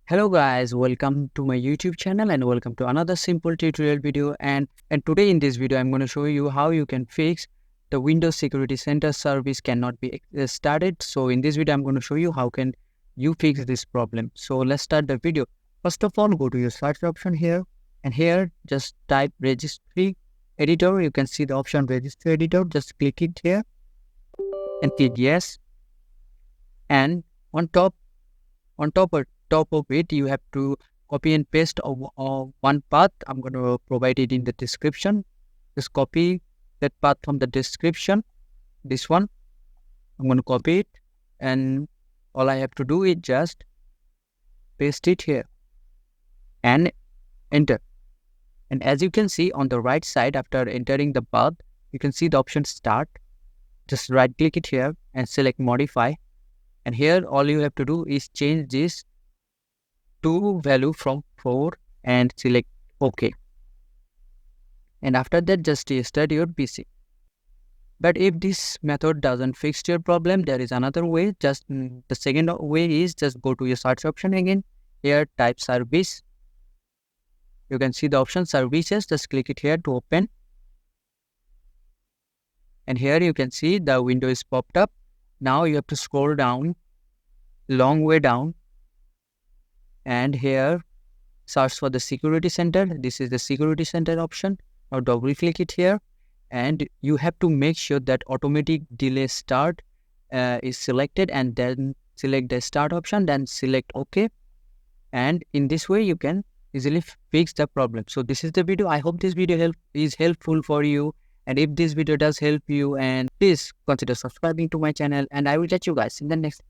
Hello guys, welcome to my YouTube channel and welcome to another simple tutorial video and today in this video I'm going to show you how you can fix the Windows Security Center service cannot be started. So in this video I'm going to show you how can you fix this problem. So let's start the video. First of all, go to your search option here and here just type registry editor. You can see the option registry editor. Just click it here and click yes, and on top of it you have to copy and paste one path. I'm going to provide it in the description. Just copy that path from the description. This one I'm going to copy it, and all I have to do is just paste it here and enter. And as you can see on the right side, after entering the path, you can see the option start. Just right click it here and select modify, and here all you have to do is change this to value from 4 and select OK. And after that, just restart your PC. But if this method doesn't fix your problem, there is another way. The second way is just go to your search option again. Here type service. You can see the option services. Just click it here to open. And here you can see the window is popped up. Now you have to scroll down, long way down. And here search for the security center. This is the security center option. Now double click it here, and you have to make sure that automatic delay start is selected, and then select the start option, then select OK. And in this way you can easily fix the problem. So this is the video. I hope this video is helpful for you, and if this video does help you, and please consider subscribing to my channel, and I will catch you guys in the next